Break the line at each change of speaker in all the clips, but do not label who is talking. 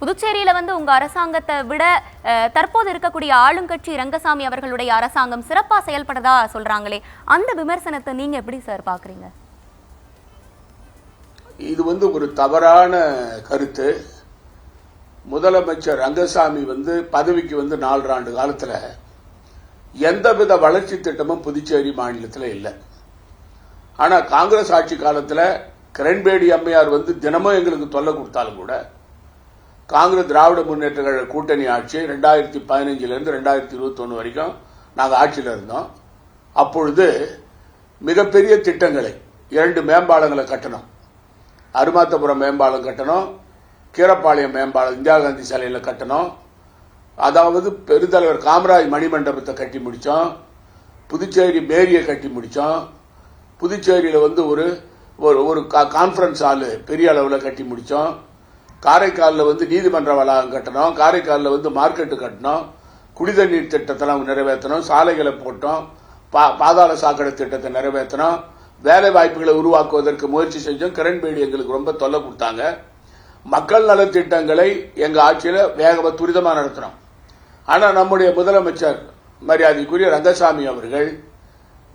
புதுச்சேரியில உங்க அரசாங்கத்தை விட தற்போது இருக்கக்கூடிய ஆளுங்கட்சி ரங்கசாமி அவர்களுடைய அரசாங்கம் சிறப்பா செயல்படதா சொல்றாங்களே, அந்த விமர்சனத்தை நீங்க எப்படி சார் பாக்குறீங்க?
இது ஒரு தவறான கருத்து. முதலமைச்சர் ரங்கசாமி பதவிக்கு 4 ஆண்டு காலத்துல எந்தவித வளர்ச்சி திட்டமும் புதுச்சேரி மாநிலத்தில் இல்லை. ஆனா காங்கிரஸ் ஆட்சி காலத்துல கிரண்பேடி அம்மையார் தினமும் எங்களுக்கு தொல்லை கொடுத்தாலும் கூட காங்கிரஸ் திராவிட முன்னேற்ற கழக கூட்டணி ஆட்சி 2015 2021 வரைக்கும் நாங்கள் ஆட்சியில் இருந்தோம். அப்பொழுது மிகப்பெரிய திட்டங்களை 2 மேம்பாலங்களை கட்டணும். அருமாத்தபுரம் மேம்பாலம் கட்டணும், கீரப்பாளையம் மேம்பாலம் இந்திரா காந்தி சாலையில் கட்டணும். அதாவது பெருந்தலைவர் காமராஜ் மணிமண்டபத்தை கட்டி முடிச்சோம். புதுச்சேரி மேரியை கட்டி முடிச்சோம். புதுச்சேரியில் ஒரு கான்ஃபரன்ஸ் ஹால் பெரிய அளவில் கட்டி முடிச்சோம். காரைக்காலில் நீதிமன்ற வளாகம் கட்டணும், காரைக்காலில் மார்க்கெட்டு கட்டணும், குடிதண்ணீர் திட்டத்தெல்லாம் நிறைவேற்றணும், சாலைகளை போட்டோம், பாதாள சாக்கடை திட்டத்தை நிறைவேற்றணும், வேலை வாய்ப்புகளை உருவாக்குவதற்கு முயற்சி செஞ்சோம். கிரண்பேடி எங்களுக்கு ரொம்ப தொல்லை கொடுத்தாங்க. மக்கள் நல திட்டங்களை எங்க ஆட்சியில் துரிதமா நடத்தினோம். ஆனா நம்முடைய முதலமைச்சர் மரியாதைக்குரிய ரங்கசாமி அவர்கள்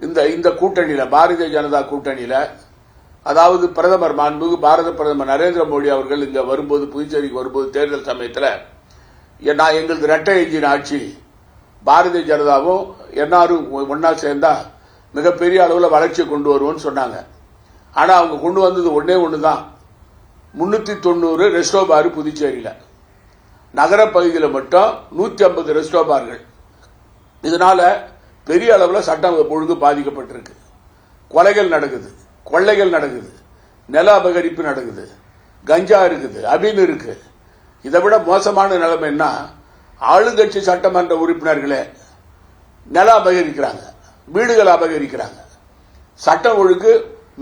இந்த கூட்டணியில, பாரதிய ஜனதா கூட்டணியில, அதாவது பிரதமர் மாண்புமிகு பாரத பிரதமர் நரேந்திர மோடி அவர்கள் இங்க வரும்போது, புதுச்சேரிக்கு வரும்போது தேர்தல் சமயத்தில் எங்களது இரட்டை எஞ்சின் ஆட்சி பாரதிய ஜனதாவும் என்ஆரும் ஒன்னா சேர்ந்தா மிகப்பெரிய அளவில் வளர்ச்சியை கொண்டு வருவோம்னு சொன்னாங்க. ஆனா அவங்க கொண்டு வந்தது ஒண்ணுதான், 390 ரெஸ்டோ பார் புதுச்சேரியில. நகர பகுதியில் மட்டும் 150 ரெஸ்டோ பார்கள். இதனால பெரிய அளவில் சட்டம் ஒழுங்கு பாதிக்கப்பட்டிருக்கு. கொலைகள் நடக்குது, கொள்ளைகள் நடக்குது, நில அபகரிப்பு நடக்குது, கஞ்சா இருக்குது, அபின் இருக்கு. இதை விட மோசமான நிலைமை என்ன, ஆளுங்கட்சி சட்டமன்ற உறுப்பினர்களே நில அபகரிக்கிறாங்க, வீடுகளை அபகரிக்கிறாங்க. சட்டம் ஒழுங்கு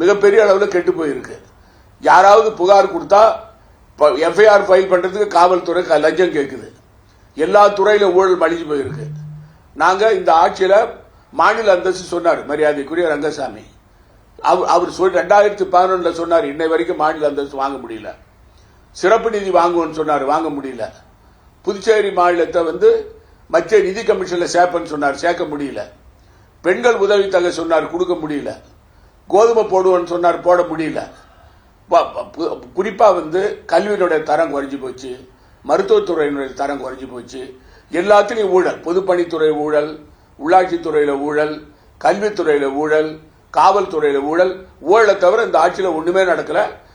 மிகப்பெரிய அளவில் கெட்டு போயிருக்கு. யாராவது புகார் கொடுத்தா எஃப்ஐஆர் ஃபைல் பண்றதுக்கு காவல்துறை லஞ்சம் கேட்குது. எல்லா துறையிலும் ஊழல் மலிஞ்சு போயிருக்கு. நாங்க இந்த ஆட்சியில மாநில அந்தஸ்து சொன்னார் மரியாதைக்குரிய ரங்கசாமி. அவர் 2011 சொன்னார், இன்னை வரைக்கும் மாநில அந்தஸ்து வாங்க முடியல. சிறப்பு நிதி வாங்குவோம்னு சொன்னார், வாங்க முடியல. புதுச்சேரி மாநிலத்தை மத்திய நிதி கமிஷன்ல சேர்ப்பன்னு சொன்னார், சேர்க்க முடியல. பெண்கள் உதவித்தொகை சொன்னார், கொடுக்க முடியல. கோதுமை போடுவோம்னு சொன்னார், போட முடியல. குறிப்பா கல்வியினுடைய தரம் குறைஞ்சு போச்சு, மருத்துவத்துறையினுடைய தரம் குறைஞ்சு போச்சு. எல்லாத்திலையும் ஊழல், பொதுப்பணித்துறை ஊழல், உள்ளாட்சித்துறையில ஊழல், கல்வித்துறையில ஊழல், காவல்துறையில ஊழலை தவிர இந்த ஆட்சியில் ஒண்ணுமே நடக்கல.